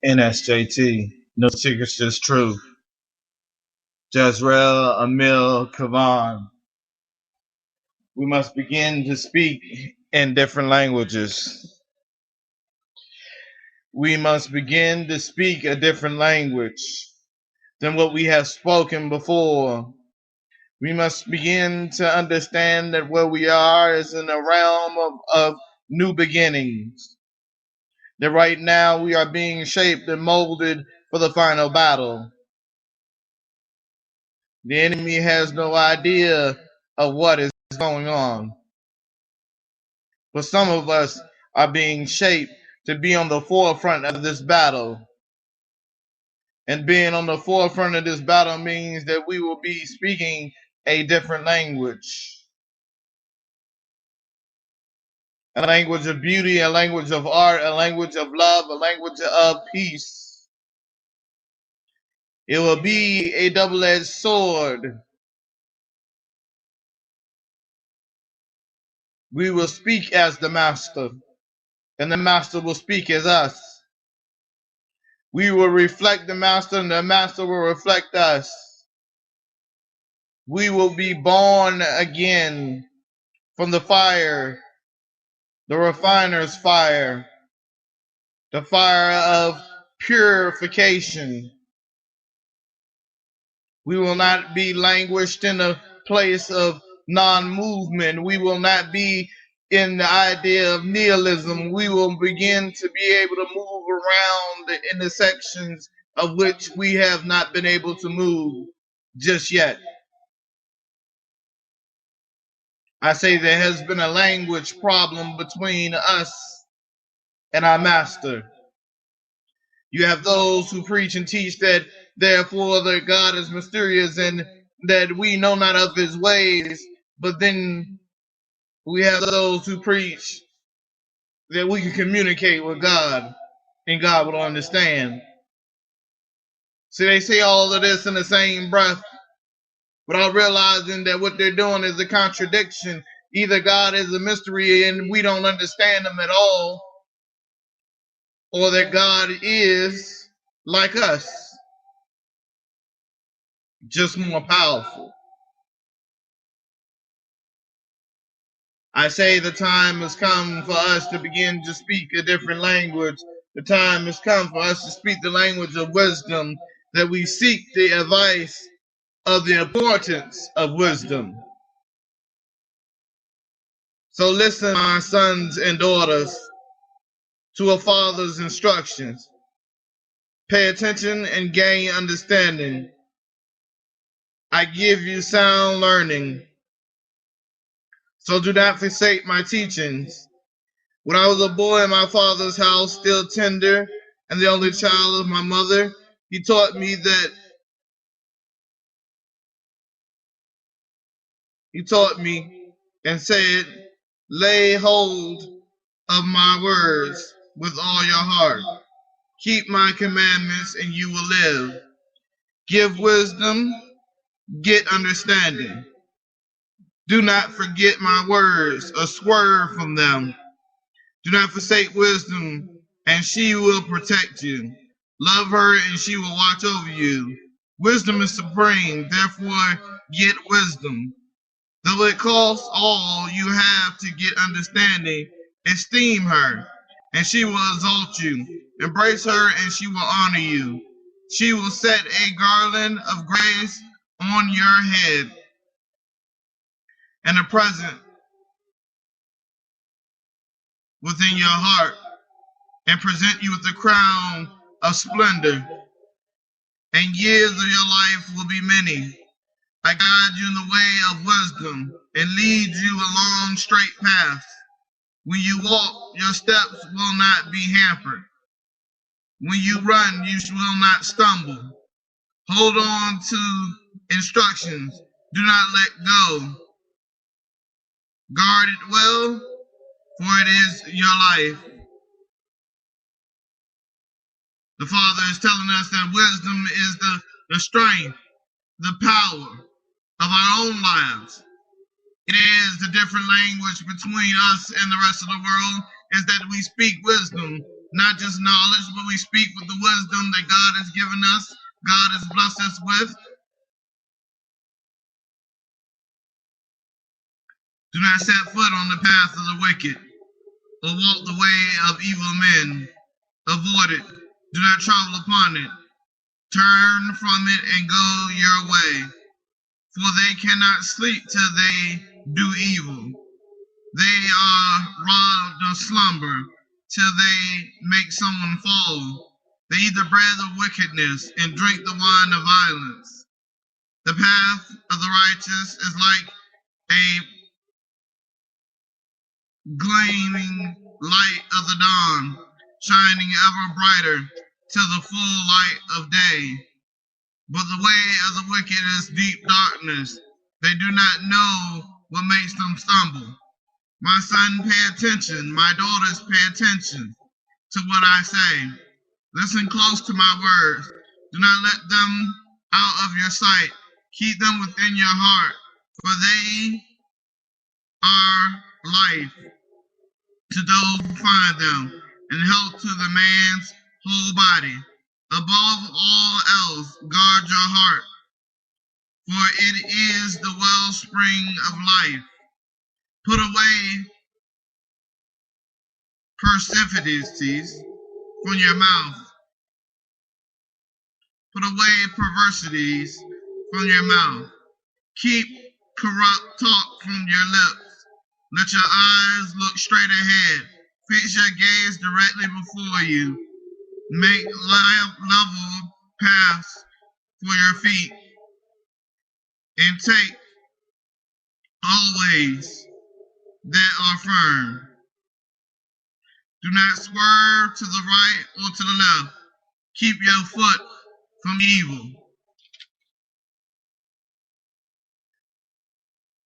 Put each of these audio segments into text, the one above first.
NSJT, no secrets, just truth. Jezreel Emil Kavan. We must begin to speak in different languages. We must begin to speak a different language than what we have spoken before. We must begin to understand that where we are is in a realm of new beginnings. That right now we are being shaped and molded for the final battle. The enemy has no idea of what is going on. But some of us are being shaped to be on the forefront of this battle. And being on the forefront of this battle means that we will be speaking a different language. A language of beauty, a language of art, a language of love, a language of peace. It will be a double-edged sword. We will speak as the master, and the master will speak as us. We will reflect the master, and the master will reflect us. We will be born again from the fire, the refiner's fire, the fire of purification. We will not be languished in a place of non-movement. We will not be in the idea of nihilism. We will begin to be able to move around the intersections of which we have not been able to move just yet. I say there has been a language problem between us and our master. You have those who preach and teach that therefore that God is mysterious and that we know not of his ways, but then we have those who preach that we can communicate with God and God will understand. See, they say all of this in the same breath without realizing that what they're doing is a contradiction. Either God is a mystery and we don't understand him at all, or that God is like us, just more powerful. I say the time has come for us to begin to speak a different language. The time has come for us to speak the language of wisdom, that we seek the advice of the importance of wisdom. So listen, my sons and daughters, to a father's instructions. Pay attention and gain understanding. I give you sound learning. So do not forsake my teachings. When I was a boy in my father's house, still tender and the only child of my mother, he taught me and said, lay hold of my words with all your heart. Keep my commandments and you will live. Give wisdom, get understanding. Do not forget my words or swerve from them. Do not forsake wisdom, and she will protect you. Love her, and she will watch over you. Wisdom is supreme, therefore get wisdom. Though it costs all you have to get understanding, esteem her, and she will exalt you. Embrace her, and she will honor you. She will set a garland of grace on your head and a present within your heart, and present you with a crown of splendor. And years of your life will be many. I guide you in the way of wisdom and lead you along straight paths. When you walk, your steps will not be hampered. When you run, you will not stumble. Hold on to instructions. Do not let go. Guard it well, for it is your life. The Father is telling us that wisdom is the strength, the power of our own lives. It is the different language between us and the rest of the world, is that we speak wisdom not just knowledge, but we speak with the wisdom that God has given us, God has blessed us with. Do not set foot on the path of the wicked, or walk the way of evil men. Avoid it. Do not travel upon it. Turn from it and go your way. For they cannot sleep till they do evil. They are robbed of slumber till they make someone fall. They eat the bread of wickedness and drink the wine of violence. The path of the righteous is like a gleaming light of the dawn, shining ever brighter till the full light of day. But the way of the wicked is deep darkness. They do not know what makes them stumble. My son, pay attention. My daughters, pay attention to what I say. Listen close to my words. Do not let them out of your sight. Keep them within your heart, for they are life to those who find them, and health to the man's whole body. Above all else, guard your heart, for it is the wellspring of life. Put away perversities from your mouth. Put away perversities from your mouth. Keep corrupt talk from your lips. Let your eyes look straight ahead. Fix your gaze directly before you. Make level paths for your feet. And take always that are firm. Do not swerve to the right or to the left. Keep your foot from evil.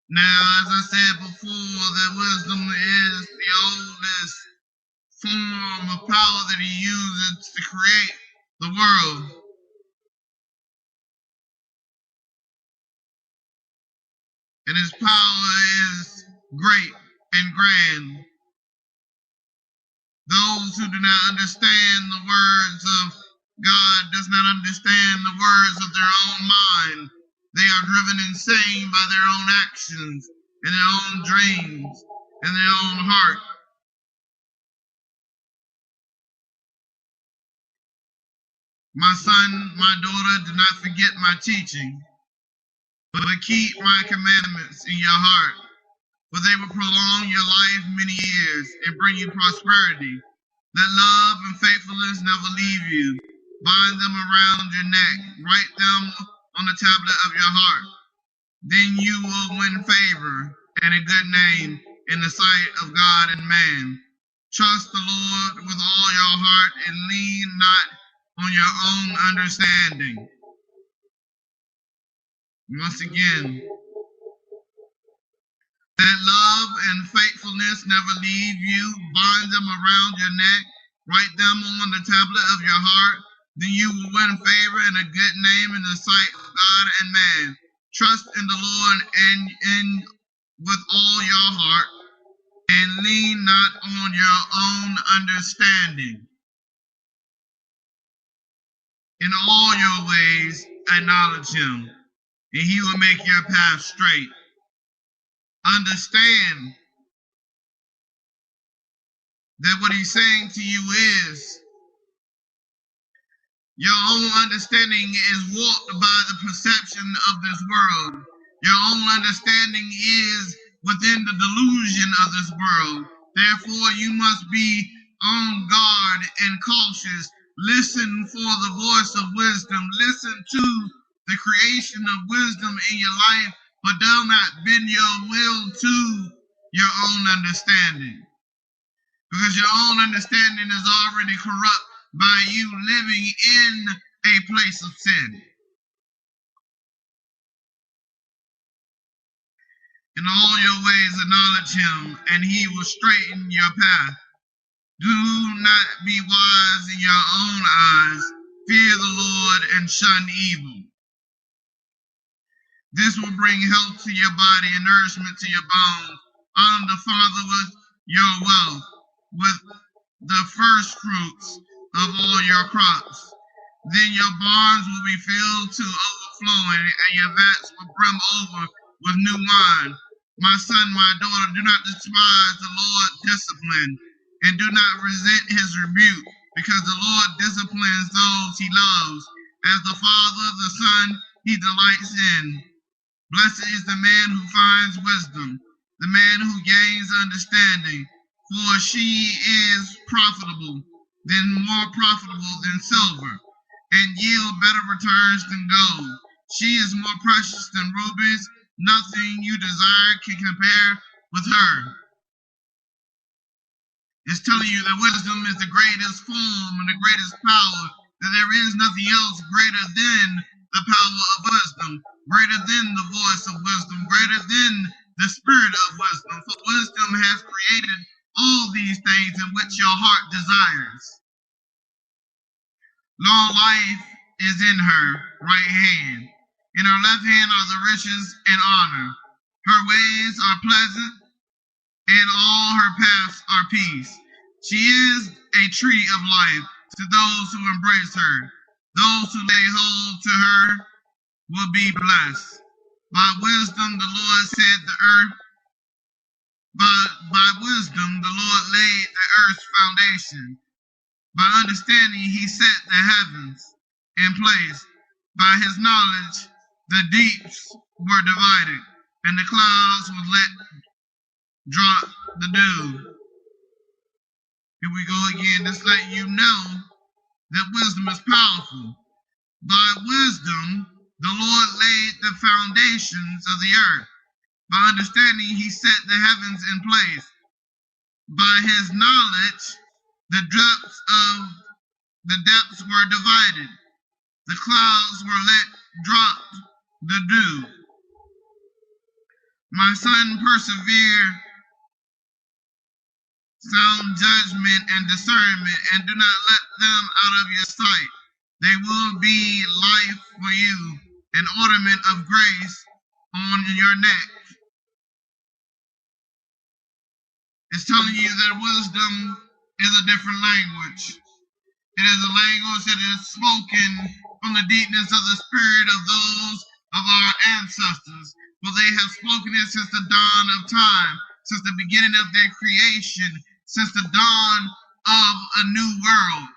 Now, as I said before, that wisdom is the oldest form of power that he uses to create the world. And his power is great and grand. Those who do not understand the words of God does not understand the words of their own mind. They are driven insane by their own actions and their own dreams and their own heart. My son, my daughter, do not forget my teaching, but keep my commandments in your heart, for they will prolong your life many years and bring you prosperity. Let love and faithfulness never leave you. Bind them around your neck. Write them on the tablet of your heart. Then you will win favor and a good name in the sight of God and man. Trust the Lord with all your heart and lean not on your own understanding. Once again, let love and faithfulness never leave you. Bind them around your neck. Write them on the tablet of your heart. Then you will win favor and a good name in the sight of God and man. Trust in the Lord and with all your heart, and lean not on your own understanding. In all your ways acknowledge him, and he will make your path straight. Understand that what he's saying to you is your own understanding is warped by the perception of this world. Your own understanding is within the delusion of this world. Therefore, you must be on guard and cautious. Listen for the voice of wisdom. Listen to the creation of wisdom in your life, but do not bend your will to your own understanding. Because your own understanding is already corrupt by you living in a place of sin. In all your ways acknowledge him, and he will straighten your path. Do not be wise in your own eyes. Fear the Lord and shun evil. This will bring health to your body and nourishment to your bones. Honor the Father with your wealth, the first fruits of all your crops. Then your barns will be filled to overflowing, and your vats will brim over with new wine. My son, my daughter, do not despise the Lord's discipline, and do not resent his rebuke, because the Lord disciplines those he loves. As the Father, the Son, he delights in. Blessed is the man who finds wisdom, the man who gains understanding, for she is more profitable than silver, and yield better returns than gold. She is more precious than rubies. Nothing you desire can compare with her. It's telling you that wisdom is the greatest form and the greatest power, that there is nothing else greater than the power of wisdom, greater than the voice of wisdom, greater than the spirit of wisdom. For wisdom has created all these things in which your heart desires. Long life is in her right hand. In her left hand are the riches and honor. Her ways are pleasant, and all her paths are peace. She is a tree of life to those who embrace her. Those who lay hold to her will be blessed. By wisdom the Lord set the earth. By wisdom the Lord laid the earth's foundation. By understanding he set the heavens in place. By his knowledge the deeps were divided, and the clouds were let drop the dew. Here we go again, just letting you know that wisdom is powerful. By wisdom, the Lord laid the foundations of the earth. By understanding, he set the heavens in place. By his knowledge, the depths were divided. The clouds were let drop the dew. My son, persevere sound judgment and discernment, and do not let them out of your sight. They will be life for you, an ornament of grace on your neck. It's telling you that wisdom is a different language. It is a language that is spoken from the deepness of the spirit of those of our ancestors, for they have spoken it since the dawn of time, since the beginning of their creation, since the dawn of a new world.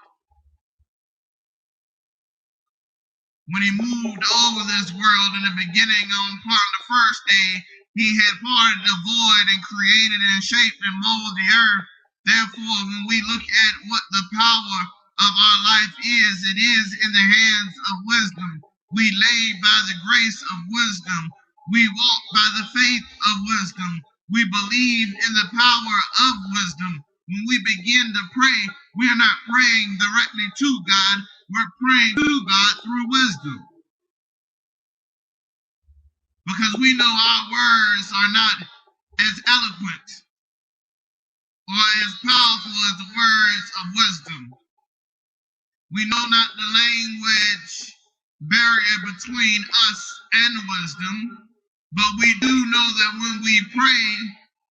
When he moved over this world in the beginning on the first day, he had parted the void and created and shaped and molded the earth. Therefore, when we look at what the power of our life is, it is in the hands of wisdom. We lay by the grace of wisdom. We walk by the faith of wisdom. We believe in the power of wisdom. When we begin to pray, we are not praying directly to God. We're praying to God through wisdom. Because we know our words are not as eloquent or as powerful as the words of wisdom. We know not the language barrier between us and wisdom, but we do know that when we pray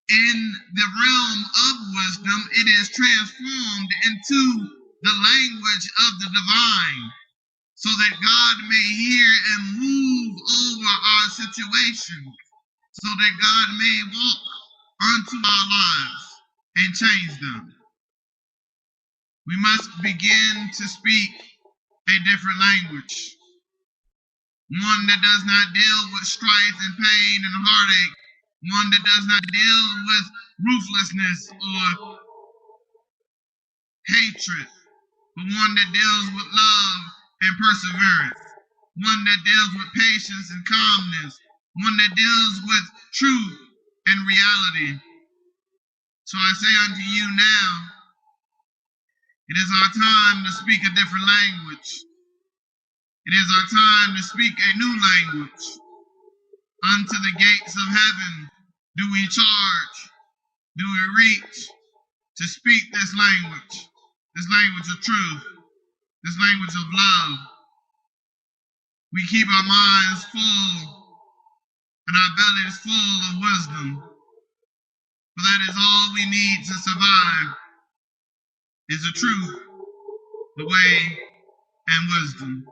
in the realm of wisdom, it is transformed into the language of the divine, so that God may hear and move over our situations, so that God may walk unto our lives and change them. We must begin to speak a different language, one that does not deal with strife and pain and heartache, one that does not deal with ruthlessness or hatred, but one that deals with love and perseverance, one that deals with patience and calmness, one that deals with truth and reality. So I say unto you now, it is our time to speak a different language. It is our time to speak a new language. Unto the gates of heaven do we charge, do we reach to speak this language of truth, this language of love. We keep our minds full and our bellies full of wisdom, for that is all we need to survive. is the truth, the way, and wisdom.